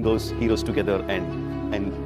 those heroes together and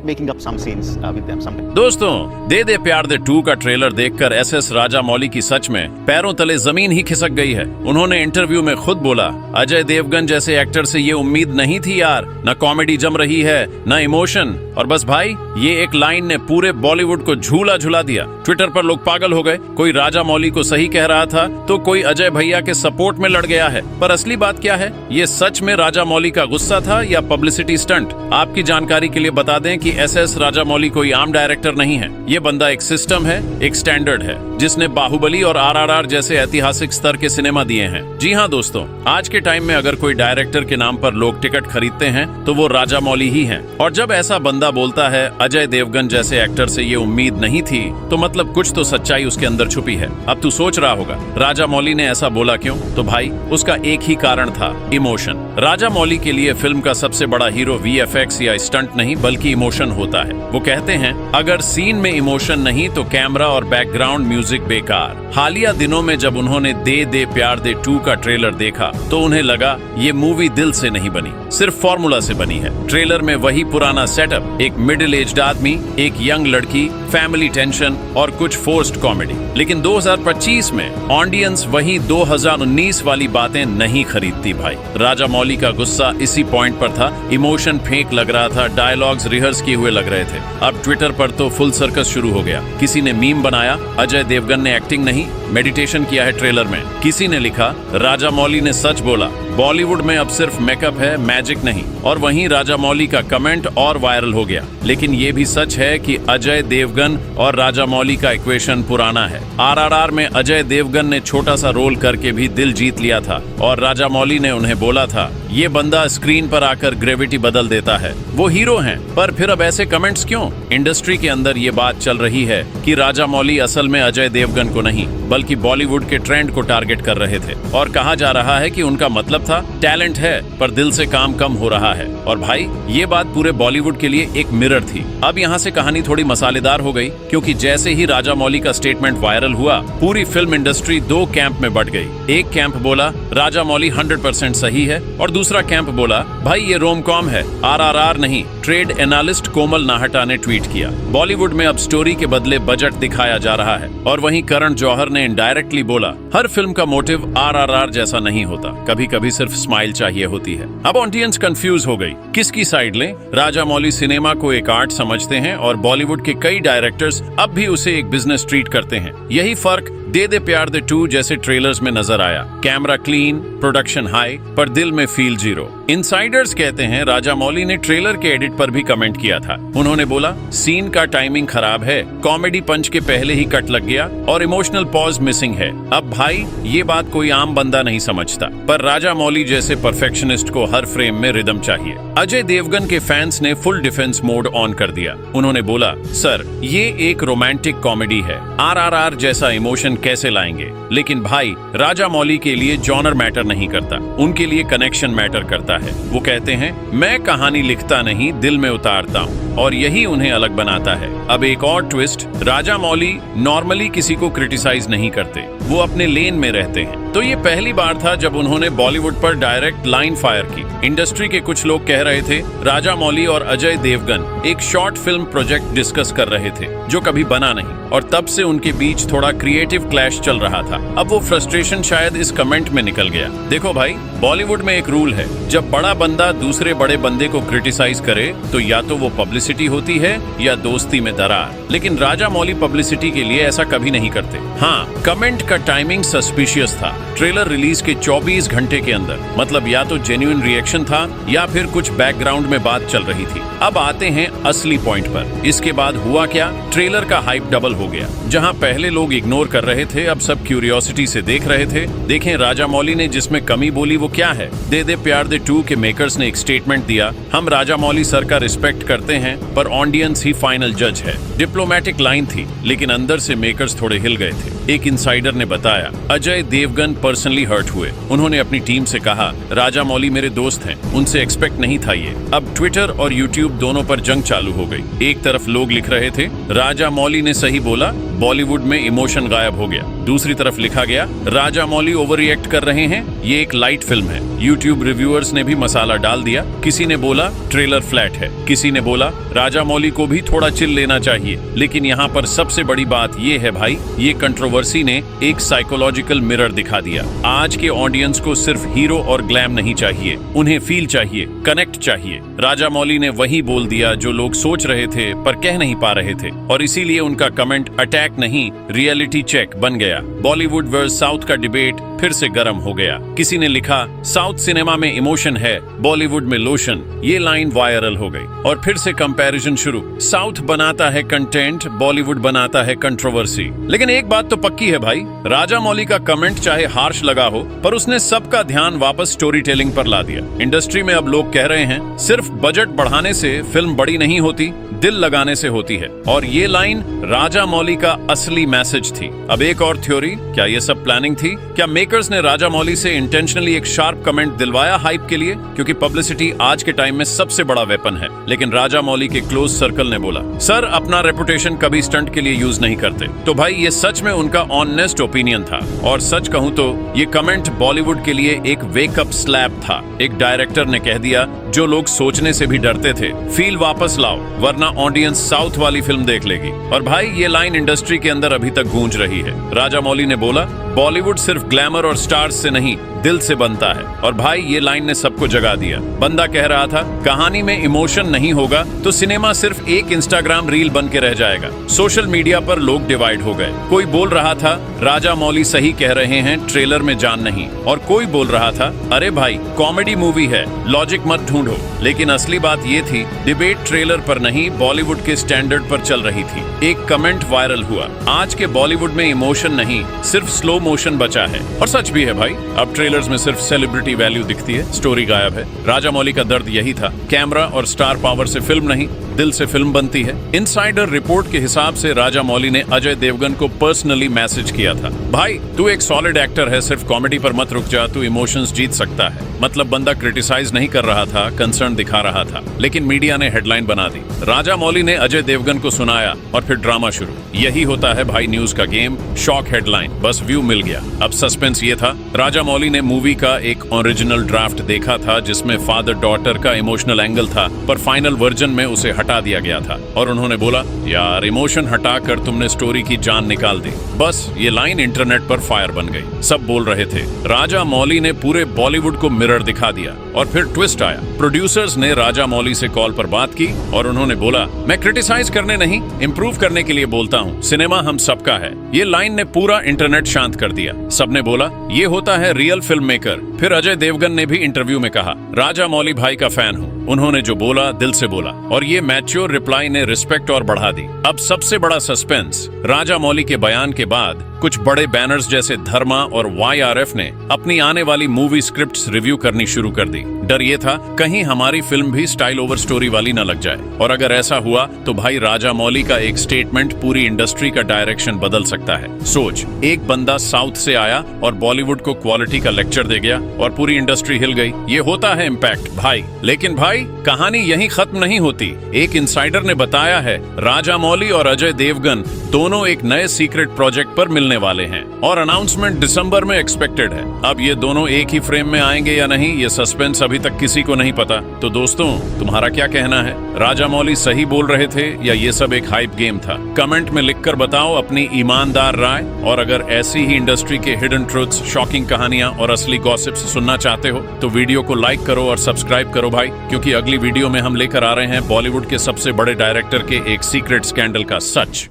making up some scenes with them sometimes. दोस्तों, दे दे प्यार दे 2 का trailer देखकर एसएस राजामौली की सच में पैरों तले जमीन ही खिसक गई है। उन्होंने इंटरव्यू में खुद बोला, अजय देवगन जैसे एक्टर से ये उम्मीद नहीं थी यार। न कॉमेडी जम रही है, न इमोशन, और बस भाई ये एक लाइन ने पूरे बॉलीवुड को झूला झुला दिया। ट्विटर पर लोग पागल हो गए। कोई राजामौली को सही कह रहा था तो कोई अजय भैया के सपोर्ट में लड़ गया है। पर असली बात क्या है? ये सच में राजामौली का गुस्सा था या पब्लिसिटी स्टंट? आपकी जानकारी के लिए बता दें कि एसएस राजामौली कोई आम डायरेक्टर नहीं है। ये बंदा एक सिस्टम है, एक स्टैंडर्ड है, जिसने बाहुबली और आरआरआर जैसे ऐतिहासिक स्तर के सिनेमा दिए हैं। जी हाँ दोस्तों, आज के टाइम में अगर कोई डायरेक्टर के नाम पर लोग टिकट खरीदते हैं तो वो राजामौली ही हैं। और जब ऐसा बंदा बोलता है अजय देवगन जैसे एक्टर से ये उम्मीद नहीं थी, तो मतलब कुछ तो सच्चाई उसके अंदर छुपी है। अब तू सोच रहा होगा राजामौली ने ऐसा बोला क्यों? तो भाई उसका एक ही कारण था, इमोशन। राजामौली के लिए फिल्म का सबसे बड़ा हीरो वीएफएक्स या स्टंट नहीं बल्कि इमोशन होता है। वो कहते हैं अगर सीन में इमोशन नहीं तो कैमरा और बैकग्राउंड म्यूजिक बेकार। हालिया दिनों में जब उन्होंने दे दे प्यार दे 2 का ट्रेलर देखा तो उन्हें लगा ये मूवी दिल से नहीं बनी, सिर्फ फॉर्मूला से बनी है। ट्रेलर में वही पुराना सेटअप, एक मिडिल एज्ड आदमी, एक यंग लड़की, फैमिली टेंशन और कुछ फोर्स्ड कॉमेडी। लेकिन 2025 में ऑडियंस वही 2019 वाली बातें नहीं खरीदती भाई। राजामौली का गुस्सा इसी पॉइंट पर था। इमोशन फेक लग रहा था, डायलॉग्स रिहर्स किए हुए लग रहे थे। अब ट्विटर पर तो फुल सर्कस शुरू हो गया। किसी ने मीम बनाया, अजय देवगन ने एक्टिंग नहीं मेडिटेशन किया है ट्रेलर में। किसी ने लिखा राजामौली ने सच बोला, बॉलीवुड में अब सिर्फ मेकअप है, मैजिक नहीं। और वहीं राजामौली का कमेंट और वायरल हो गया। लेकिन ये भी सच है कि अजय देवगन और राजामौली का इक्वेशन पुराना है। आरआरआर में अजय देवगन ने छोटा सा रोल करके भी दिल जीत लिया था और राजामौली ने उन्हें बोला था ये बंदा स्क्रीन पर आकर ग्रेविटी बदल देता है, वो हीरो हैं। पर फिर अब ऐसे कमेंट्स क्यों? इंडस्ट्री के अंदर ये बात चल रही है कि राजामौली असल में अजय देवगन को नहीं बल्कि बॉलीवुड के ट्रेंड को टारगेट कर रहे थे। और कहा जा रहा है कि उनका मतलब था टैलेंट है पर दिल से काम कम हो रहा है। और भाई ये बात पूरे बॉलीवुड के लिए एक मिरर थी। अब यहाँ से कहानी थोड़ी मसालेदार हो गई, क्योंकि जैसे ही राजामौली का स्टेटमेंट वायरल हुआ पूरी फिल्म इंडस्ट्री 2 कैंप में बट गई। एक कैंप बोला राजामौली 100% सही है और दूसरा कैंप बोला भाई ये रोम कॉम है, आरआरआर नहीं। ट्रेड एनालिस्ट कोमल नाहटा ने ट्वीट किया, बॉलीवुड में अब स्टोरी के बदले बजट दिखाया जा रहा है। और वहीं करण जौहर ने इनडायरेक्टली बोला हर फिल्म का मोटिव आरआरआर जैसा नहीं होता, कभी कभी सिर्फ स्माइल चाहिए होती है। अब ऑडियंस कंफ्यूज हो गई, किसकी साइड लें? राजामौली सिनेमा को एक आर्ट समझते हैं और बॉलीवुड के कई डायरेक्टर्स अब भी उसे एक बिजनेस ट्रीट करते हैं। यही फर्क दे दे प्यार दे 2 जैसे ट्रेलर्स में नजर आया। कैमरा क्लीन, प्रोडक्शन हाई, पर दिल में फील जीरो। इनसाइडर्स कहते हैं राजामौली ने ट्रेलर के एडिट पर भी कमेंट किया था। उन्होंने बोला सीन का टाइमिंग खराब है, कॉमेडी पंच के पहले ही कट लग गया और इमोशनल पॉज मिसिंग है। अब भाई ये बात कोई आम बंदा नहीं समझता, पर राजामौली जैसे परफेक्शनिस्ट को हर फ्रेम में रिदम चाहिए। अजय देवगन के फैंस ने फुल डिफेंस मोड ऑन कर दिया। उन्होंने बोला सर ये एक रोमांटिक कॉमेडी है, आरआरआर जैसा इमोशन कैसे लाएंगे? लेकिन भाई राजामौली के लिए जॉनर मैटर नहीं करता, उनके लिए कनेक्शन मैटर करता है। वो कहते हैं मैं कहानी लिखता नहीं दिल में उतारता हूँ, और यही उन्हें अलग बनाता है। अब एक और ट्विस्ट, राजामौली नॉर्मली किसी को क्रिटिसाइज नहीं करते, वो अपने लेन में रहते हैं। तो ये पहली बार था जब उन्होंने बॉलीवुड पर डायरेक्ट लाइन फायर की। इंडस्ट्री के कुछ लोग कह रहे थे राजामौली और अजय देवगन एक शॉर्ट फिल्म प्रोजेक्ट डिस्कस कर रहे थे जो कभी बना नहीं, और तब से उनके बीच थोड़ा क्रिएटिव क्लैश चल रहा था। अब वो फ्रस्ट्रेशन शायद इस कमेंट में निकल गया। देखो भाई बॉलीवुड में एक रूल है, जब बड़ा बंदा दूसरे बड़े बंदे को क्रिटिसाइज करे तो या तो वो पब्लिसिटी होती है या दोस्ती में दरार। लेकिन राजामौली पब्लिसिटी के लिए ऐसा कभी नहीं करते। हाँ, कमेंट का टाइमिंग सस्पिशियस था। ट्रेलर रिलीज के 24 घंटे के अंदर, मतलब या तो जेन्युइन रिएक्शन था या फिर कुछ बैकग्राउंड में बात चल रही थी। अब आते हैं असली पॉइंट पर। इसके बाद हुआ क्या? ट्रेलर का हाइप डबल हो गया। जहां पहले लोग इग्नोर कर रहे थे अब सब क्यूरियोसिटी से देख रहे थे। देखें राजामौली ने जिसमें कमी बोली वो क्या है। दे दे प्यार दे 2 के मेकर्स ने एक स्टेटमेंट दिया, हम राजामौली सर का रिस्पेक्ट करते हैं पर ऑडियंस ही फाइनल जज है। डिप्लोमेटिक लाइन थी, लेकिन अंदर से मेकर्स थोड़े हिल गए थे। एक इनसाइडर ने बताया, अजय देवगन पर्सनली हर्ट हुए। उन्होंने अपनी टीम से कहा, राजा मौली मेरे दोस्त हैं, उनसे एक्सपेक्ट नहीं था ये। अब ट्विटर और यूट्यूब दोनों पर जंग चालू हो गई। एक तरफ लोग लिख रहे थे, राजा मौली ने सही बोला, बॉलीवुड में इमोशन गायब हो गया। दूसरी तरफ लिखा गया, राजा मौली ओवर रिएक्ट कर रहे हैं, ये एक लाइट फिल्म है। यूट्यूब रिव्यूअर्स ने भी मसाला डाल दिया। किसी ने बोला ट्रेलर फ्लैट है, किसी ने बोला राजा मौली को भी थोड़ा चिल लेना चाहिए। लेकिन यहाँ पर सबसे बड़ी बात ये है भाई, ये कंट्रोवर्सी ने एक साइकोलॉजिकल मिरर दिखा दिया। आज के ऑडियंस को सिर्फ हीरो और ग्लैम नहीं चाहिए, उन्हें फील चाहिए, कनेक्ट चाहिए। राजा मौली ने वही बोल दिया जो लोग सोच रहे थे पर कह नहीं पा रहे थे, और इसीलिए उनका कमेंट अटैक नहीं, रियलिटी चेक बन गया। बॉलीवुड वर्सेस साउथ का डिबेट फिर से गर्म हो गया। किसी ने लिखा, साउथ सिनेमा में इमोशन है, बॉलीवुड में लोशन। ये लाइन वायरल हो गई और फिर से कंपैरिजन शुरू। साउथ बनाता है कंटेंट, बॉलीवुड बनाता है कंट्रोवर्सी। लेकिन एक बात तो पक्की है भाई, राजा मौली का कमेंट चाहे हार्श लगा हो, पर उसने सबका ध्यान वापस स्टोरी टेलिंग पर ला दिया। इंडस्ट्री में अब लोग कह रहे हैं, सिर्फ बजट बढ़ाने से फिल्म बड़ी नहीं होती, दिल लगाने से होती है। और ये लाइन राजा मौली का असली मैसेज थी। अब एक और थ्योरी, क्या ये सब प्लानिंग थी? क्या मेकर्स ने राजा मौली से इंटेंशनली एक शार्प कमेंट दिलवाया हाइप के लिए? क्योंकि पब्लिसिटी आज के टाइम में सबसे बड़ा वेपन है। लेकिन राजा मौली के क्लोज सर्कल ने बोला, सर अपना रेपुटेशन कभी स्टंट के लिए यूज नहीं करते। तो भाई ये सच में उनका ऑनेस्ट ओपिनियन था। और सच कहूं तो ये कमेंट बॉलीवुड के लिए एक वेकअप स्लैप था। एक डायरेक्टर ने कह दिया जो लोग सोचने से भी डरते थे, फील वापस लाओ, वरना ऑडियंस साउथ वाली फिल्म देख लेगी। और भाई ये लाइन इंडस्ट्री के अंदर अभी तक गूंज रही है। राजा मौली ने बोला, बॉलीवुड सिर्फ ग्लैमर और स्टार्स से नहीं, दिल से बनता है। और भाई ये लाइन ने सबको जगा दिया। बंदा कह रहा था, कहानी में इमोशन नहीं होगा तो सिनेमा सिर्फ एक इंस्टाग्राम रील बन के रह जाएगा। सोशल मीडिया पर लोग डिवाइड हो गए। कोई बोल रहा था, राजा मौली सही कह रहे हैं, ट्रेलर में जान नहीं। और कोई बोल रहा था, अरे भाई कॉमेडी मूवी है, लॉजिक मत ढूंढो। लेकिन असली बात ये थी, डिबेट ट्रेलर पर नहीं, बॉलीवुड के स्टैंडर्ड पर चल रही थी। एक कमेंट वायरल हुआ, आज के बॉलीवुड में इमोशन नहीं, सिर्फ स्लो मोशन बचा है। और सच भी है भाई, अब ट्रेलर्स में सिर्फ सेलिब्रिटी वैल्यू दिखती है, स्टोरी गायब है। राजा मौली का दर्द यही था, कैमरा और स्टार पावर से फिल्म नहीं, दिल से फिल्म बनती है। इनसाइडर रिपोर्ट के हिसाब से राजा मौली ने अजय देवगन को पर्सनली मैसेज किया था, भाई तू एक सॉलिड एक्टर है, सिर्फ कॉमेडी पर मत रुक जा, तू इमोशंस जीत सकता है। मतलब बंदा क्रिटिसाइज नहीं कर रहा था, कंसर्न दिखा रहा था। लेकिन मीडिया ने हेडलाइन बना दी, राजा मौली ने अजय देवगन को सुनाया और फिर ड्रामा शुरू। यही होता है भाई न्यूज का गेम, शॉक हेडलाइन, बस व्यू मिल गया। अब सस्पेंस ये था, राजा मौली ने मूवी का एक ओरिजिनल ड्राफ्ट देखा था जिसमें फादर डॉटर का इमोशनल एंगल था, पर फाइनल वर्जन में उसे हटा दिया गया था। और उन्होंने बोला, यार इमोशन हटाकर तुमने स्टोरी की जान निकाल दी। बस ये लाइन इंटरनेट पर फायर बन गई। सब बोल रहे थे, राजा मौली ने पूरे बॉलीवुड को मिरर दिखा दिया। और फिर ट्विस्ट आया, प्रोड्यूसर्स ने राजा मौली से कॉल पर बात की और उन्होंने बोला, मैं क्रिटिसाइज करने नहीं, इंप्रूव करने के लिए बोलता हूँ, सिनेमा हम सबका है। ये लाइन ने पूरा इंटरनेट शांत कर दिया। सबने बोला, ये होता है रियल फिल्म मेकर। फिर अजय देवगन ने भी इंटरव्यू में कहा, राजा मौली भाई का फैन हूँ, उन्होंने जो बोला दिल से बोला। और ये मैच्योर रिप्लाई ने रिस्पेक्ट और बढ़ा दी। अब सबसे बड़ा सस्पेंस, राजा मौली के बयान के बाद कुछ बड़े बैनर्स जैसे धर्मा और YRF ने अपनी आने वाली मूवी स्क्रिप्ट्स रिव्यू करनी शुरू कर दी। डर ये था कहीं हमारी फिल्म भी स्टाइल ओवर स्टोरी वाली न लग जाए। और अगर ऐसा हुआ तो भाई राजा मौली का एक स्टेटमेंट पूरी इंडस्ट्री का डायरेक्शन बदल सकता है। सोच, एक बंदा साउथ से आया और बॉलीवुड को क्वालिटी का लेक्चर दे गया और पूरी इंडस्ट्री हिल गई। ये होता है इम्पैक्ट भाई। लेकिन भाई कहानी यहीं खत्म नहीं होती। एक इनसाइडर ने बताया है, राजा मौली और अजय देवगन दोनों एक नए सीक्रेट प्रोजेक्ट पर मिलने वाले हैं और अनाउंसमेंट दिसंबर में एक्सपेक्टेड है। अब ये दोनों एक ही फ्रेम में आएंगे या नहीं, ये सस्पेंस अभी तक किसी को नहीं पता। तो दोस्तों, तुम्हारा क्या कहना है? राजा मौली सही बोल रहे थे या ये सब एक हाइप गेम था? कमेंट में लिखकर बताओ अपनी ईमानदार राय। और अगर ऐसी ही इंडस्ट्री के हिडन ट्रुथ्स, शॉकिंग कहानियां और असली गॉसिप्स सुनना चाहते हो तो वीडियो को लाइक करो और सब्सक्राइब करो भाई, क्योंकि अगली वीडियो में हम लेकर आ रहे हैं बॉलीवुड के सबसे बड़े डायरेक्टर के एक सीक्रेट स्कैंडल का सच।